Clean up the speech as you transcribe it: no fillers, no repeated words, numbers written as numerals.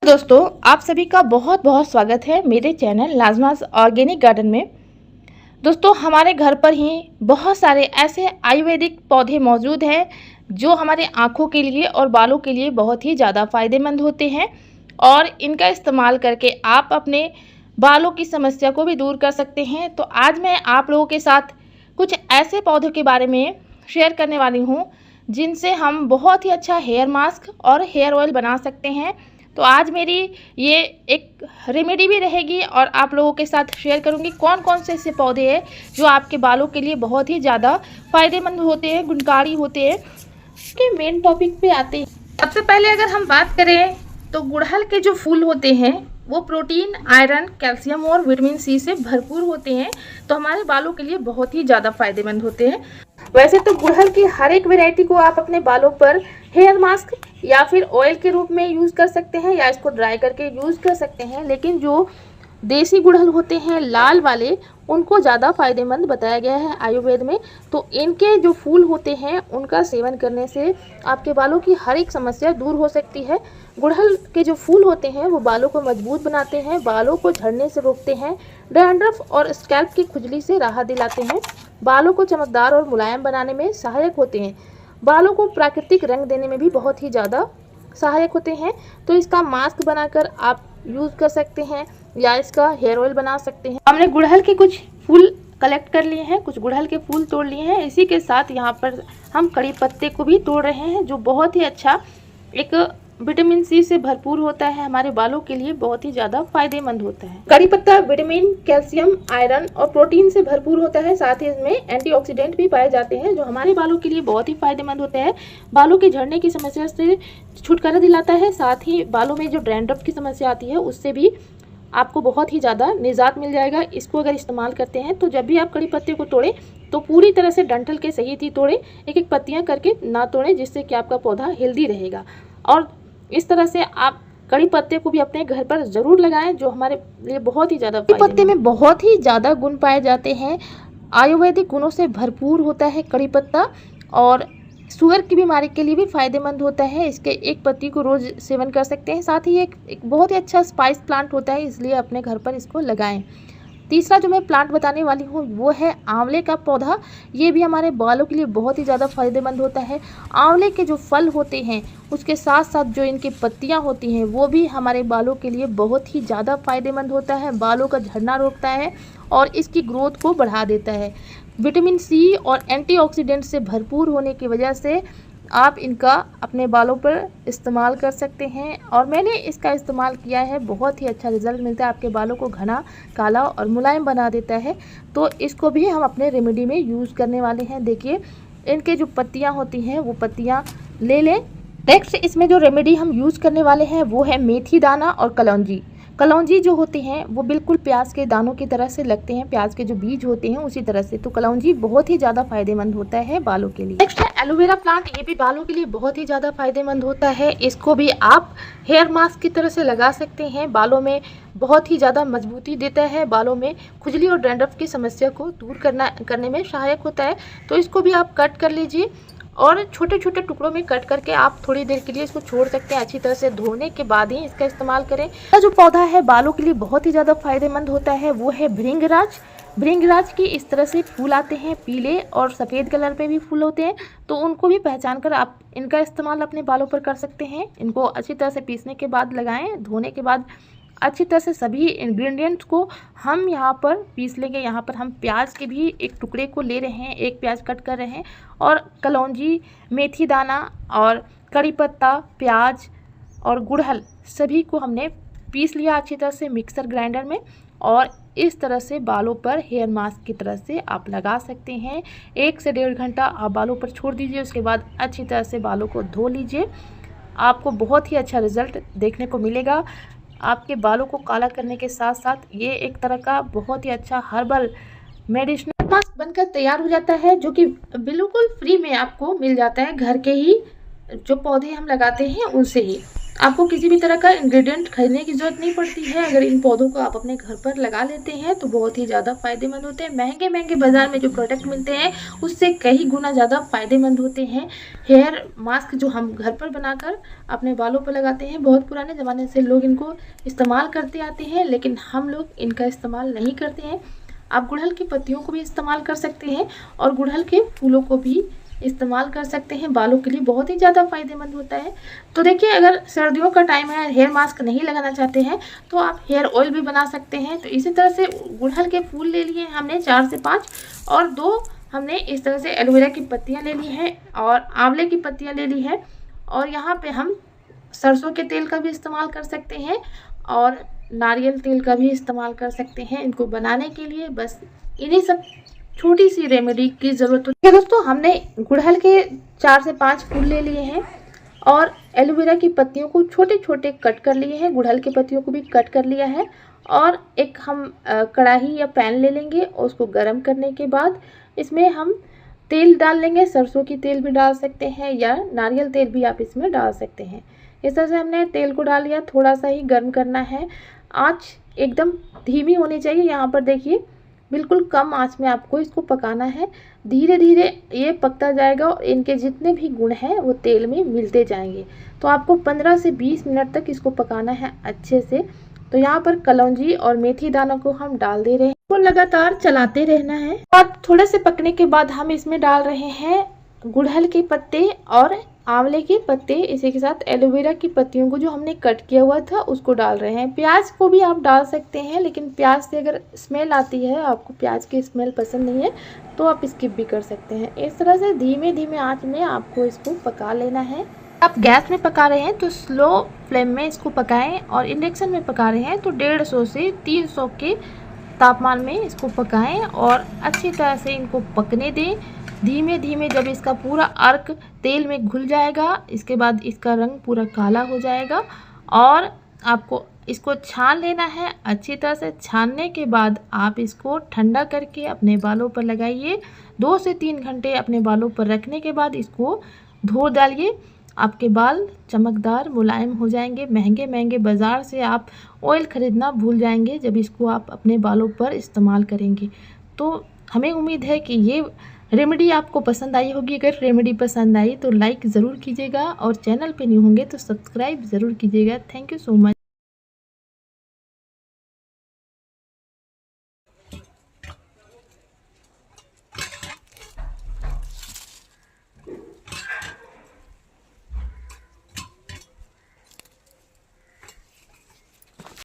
दोस्तों, आप सभी का बहुत बहुत स्वागत है मेरे चैनल लाजमास ऑर्गेनिक गार्डन में। दोस्तों, हमारे घर पर ही बहुत सारे ऐसे आयुर्वेदिक पौधे मौजूद हैं जो हमारे आँखों के लिए और बालों के लिए बहुत ही ज़्यादा फ़ायदेमंद होते हैं और इनका इस्तेमाल करके आप अपने बालों की समस्या को भी दूर कर सकते हैं। तो आज मैं आप लोगों के साथ कुछ ऐसे पौधों के बारे में शेयर करने वाली हूँ जिनसे हम बहुत ही अच्छा हेयर मास्क और हेयर ऑयल बना सकते हैं। तो आज मेरी ये एक रेमेडी भी रहेगी और आप लोगों के साथ शेयर करूंगी कौन कौन से ऐसे पौधे हैं जो आपके बालों के लिए बहुत ही ज़्यादा फायदेमंद होते हैं, गुणकारी होते हैं। इसके मेन टॉपिक पे आते हैं। सबसे पहले अगर हम बात करें तो गुड़हल के जो फूल होते हैं वो प्रोटीन, आयरन, कैल्शियम और विटामिन सी से भरपूर होते हैं, तो हमारे बालों के लिए बहुत ही ज़्यादा फायदेमंद होते हैं। वैसे तो गुड़हल की हर एक वैरायटी को आप अपने बालों पर हेयर मास्क या फिर ऑयल के रूप में यूज़ कर सकते हैं या इसको ड्राई करके यूज़ कर सकते हैं, लेकिन जो देसी गुड़हल होते हैं लाल वाले उनको ज़्यादा फायदेमंद बताया गया है आयुर्वेद में। तो इनके जो फूल होते हैं उनका सेवन करने से आपके बालों की हर एक समस्या दूर हो सकती है। गुड़हल के जो फूल होते हैं वो बालों को मजबूत बनाते हैं, बालों को झड़ने से रोकते हैं, डैंड्रफ और स्कैल्प की खुजली से राहत दिलाते हैं, बालों को चमकदार और मुलायम बनाने में सहायक होते हैं, बालों को प्राकृतिक रंग देने में भी बहुत ही ज़्यादा सहायक होते हैं। तो इसका मास्क बनाकर आप यूज़ कर सकते हैं या इसका हेयर ऑयल बना सकते हैं। हमने गुड़हल के कुछ फूल कलेक्ट कर लिए हैं, कुछ गुड़हल के फूल तोड़ लिए हैं। इसी के साथ यहाँ पर हम कड़ी पत्ते को भी तोड़ रहे हैं जो बहुत ही अच्छा एक विटामिन सी से भरपूर होता है, हमारे बालों के लिए बहुत ही ज़्यादा फायदेमंद होता है। कड़ी पत्ता विटामिन, कैल्शियम, आयरन और प्रोटीन से भरपूर होता है, साथ ही इसमें एंटीऑक्सीडेंट भी पाए जाते हैं जो हमारे बालों के लिए बहुत ही फायदेमंद होते हैं। बालों के झड़ने की समस्या से छुटकारा दिलाता है, साथ ही बालों में जो डैंड्रफ की समस्या आती है उससे भी आपको बहुत ही ज़्यादा निजात मिल जाएगा। इसको अगर इस्तेमाल करते हैं तो जब भी आप कड़ी पत्ते को तोड़ें तो पूरी तरह से डंठल के सहित ही तोड़ें, एक एक पत्तियां करके ना तोड़ें, जिससे कि आपका पौधा हेल्दी रहेगा। और इस तरह से आप कड़ी पत्ते को भी अपने घर पर ज़रूर लगाएं जो हमारे लिए बहुत ही ज़्यादा कड़ी पत्ते में बहुत ही ज़्यादा गुण पाए जाते हैं, आयुर्वेदिक गुणों से भरपूर होता है कड़ी पत्ता और शुगर की बीमारी के लिए भी फायदेमंद होता है। इसके एक पत्ती को रोज़ सेवन कर सकते हैं, साथ ही एक बहुत ही अच्छा स्पाइस प्लांट होता है, इसलिए अपने घर पर इसको लगाएं। तीसरा जो मैं प्लांट बताने वाली हूँ वो है आंवले का पौधा। ये भी हमारे बालों के लिए बहुत ही ज़्यादा फायदेमंद होता है। आंवले के जो फल होते हैं उसके साथ साथ जो इनकी पत्तियाँ होती हैं वो भी हमारे बालों के लिए बहुत ही ज़्यादा फायदेमंद होता है, बालों का झड़ना रोकता है और इसकी ग्रोथ को बढ़ा देता है। विटामिन सी और एंटीऑक्सीडेंट से भरपूर होने की वजह से आप इनका अपने बालों पर इस्तेमाल कर सकते हैं और मैंने इसका इस्तेमाल किया है, बहुत ही अच्छा रिजल्ट मिलता है, आपके बालों को घना, काला और मुलायम बना देता है। तो इसको भी हम अपने रेमेडी में यूज़ करने वाले हैं। देखिए, इनके जो पत्तियां होती हैं वो पत्तियां ले लें। नेक्स्ट इसमें जो रेमेडी हम यूज़ करने वाले हैं वो है मेथी दाना और कलौंजी। कलौंजी जो होते हैं वो बिल्कुल प्याज के दानों की तरह से लगते हैं, प्याज के जो बीज होते हैं उसी तरह से। तो कलौंजी बहुत ही ज़्यादा फायदेमंद होता है बालों के लिए। नेक्स्ट है एलोवेरा प्लांट। ये भी बालों के लिए बहुत ही ज़्यादा फायदेमंद होता है, इसको भी आप हेयर मास्क की तरह से लगा सकते हैं। बालों में बहुत ही ज़्यादा मजबूती देता है, बालों में खुजली और डैंड्रफ की समस्या को दूर करने में सहायक होता है। तो इसको भी आप कट कर लीजिए और छोटे छोटे टुकड़ों में कट करके आप थोड़ी देर के लिए इसको छोड़ सकते हैं। अच्छी तरह से धोने के बाद ही इसका इस्तेमाल करें। जो पौधा है बालों के लिए बहुत ही ज़्यादा फायदेमंद होता है वो है भृंगराज। भृंगराज की इस तरह से फूल आते हैं, पीले और सफ़ेद कलर पे भी फूल होते हैं, तो उनको भी पहचान कर आप इनका इस्तेमाल अपने बालों पर कर सकते हैं। इनको अच्छी तरह से पीसने के बाद लगाएं, धोने के बाद अच्छी तरह से सभी इंग्रेडिएंट्स को हम यहाँ पर पीस लेंगे। यहाँ पर हम प्याज के भी एक टुकड़े को ले रहे हैं, एक प्याज कट कर रहे हैं और कलौंजी, मेथी दाना और कड़ी पत्ता, प्याज और गुड़हल सभी को हमने पीस लिया अच्छी तरह से मिक्सर ग्राइंडर में। और इस तरह से बालों पर हेयर मास्क की तरह से आप लगा सकते हैं। 1 से 1.5 घंटा आप बालों पर छोड़ दीजिए, उसके बाद अच्छी तरह से बालों को धो लीजिए। आपको बहुत ही अच्छा रिजल्ट देखने को मिलेगा। आपके बालों को काला करने के साथ साथ ये एक तरह का बहुत ही अच्छा हर्बल मेडिसिनल मास्क बनकर तैयार हो जाता है, जो कि बिल्कुल फ्री में आपको मिल जाता है, घर के ही जो पौधे हम लगाते हैं उनसे ही। आपको किसी भी तरह का इंग्रेडिएंट खरीदने की ज़रूरत नहीं पड़ती है। अगर इन पौधों को आप अपने घर पर लगा लेते हैं तो बहुत ही ज़्यादा फ़ायदेमंद होते हैं। महंगे बाज़ार में जो प्रोडक्ट मिलते हैं उससे कई गुना ज़्यादा फ़ायदेमंद होते हैं। हेयर मास्क जो हम घर पर बनाकर अपने बालों पर लगाते हैं, बहुत पुराने ज़माने से लोग इनको इस्तेमाल करते आते हैं, लेकिन हम लोग इनका इस्तेमाल नहीं करते हैं। आप गुड़हल की पत्तियों को भी इस्तेमाल कर सकते हैं और गुड़हल के फूलों को भी इस्तेमाल कर सकते हैं। बालों के लिए बहुत ही ज़्यादा फ़ायदेमंद होता है। तो देखिए, अगर सर्दियों का टाइम है, हेयर मास्क नहीं लगाना चाहते हैं तो आप हेयर ऑयल भी बना सकते हैं। तो इसी तरह से गुड़हल के फूल ले लिए हमने 4 से 5 और 2 हमने इस तरह से एलोवेरा की पत्तियां ले ली हैं और आंवले की पत्तियां ले ली है। और यहाँ पे हम सरसों के तेल का भी इस्तेमाल कर सकते हैं और नारियल तेल का भी इस्तेमाल कर सकते हैं इनको बनाने के लिए। बस इन्हीं सब छोटी सी रेमेडी की ज़रूरत होती है। दोस्तों, हमने गुड़हल के 4 से 5 फूल ले लिए हैं और एलोवेरा की पत्तियों को छोटे छोटे कट कर लिए हैं, गुड़हल की पत्तियों को भी कट कर लिया है। और एक हम कढ़ाई या पैन ले लेंगे और उसको गर्म करने के बाद इसमें हम तेल डाल लेंगे। सरसों की तेल भी डाल सकते हैं या नारियल तेल भी आप इसमें डाल सकते हैं। इस तरह से हमने तेल को डाल लिया, थोड़ा सा ही गर्म करना है। आँच एकदम धीमी होनी चाहिए। यहाँ पर देखिए, बिल्कुल कम आंच में आपको इसको पकाना है। धीरे धीरे ये पकता जाएगा और इनके जितने भी गुण हैं वो तेल में मिलते जाएंगे। तो आपको 15 से 20 मिनट तक इसको पकाना है अच्छे से। तो यहाँ पर कलौंजी और मेथी दानों को हम डाल दे रहे हैं, तो लगातार चलाते रहना है। और थोड़े से पकने के बाद हम इसमें डाल रहे हैं गुड़हल के पत्ते और आंवले के पत्ते, इसी के साथ एलोवेरा की पत्तियों को जो हमने कट किया हुआ था उसको डाल रहे हैं। प्याज को भी आप डाल सकते हैं, लेकिन प्याज से अगर स्मेल आती है, आपको प्याज की स्मेल पसंद नहीं है तो आप स्किप भी कर सकते हैं। इस तरह से धीमे धीमे आंच में आपको इसको पका लेना है। आप गैस में पका रहे हैं तो स्लो फ्लेम में इसको पकाएं और इंडक्शन में पका रहे हैं तो 150 से 300 के तापमान में इसको पकाएं और अच्छी तरह से इनको पकने दें। धीमे धीमे जब इसका पूरा अर्क तेल में घुल जाएगा, इसके बाद इसका रंग पूरा काला हो जाएगा और आपको इसको छान लेना है। अच्छी तरह से छानने के बाद आप इसको ठंडा करके अपने बालों पर लगाइए। 2 से 3 घंटे अपने बालों पर रखने के बाद इसको धो डालिए। आपके बाल चमकदार मुलायम हो जाएंगे। महंगे बाज़ार से आप ऑयल ख़रीदना भूल जाएंगे जब इसको आप अपने बालों पर इस्तेमाल करेंगे। तो हमें उम्मीद है कि ये रेमेडी आपको पसंद आई होगी। अगर रेमेडी पसंद आई तो लाइक ज़रूर कीजिएगा और चैनल पे न्यू होंगे तो सब्सक्राइब ज़रूर कीजिएगा। Thank you so much.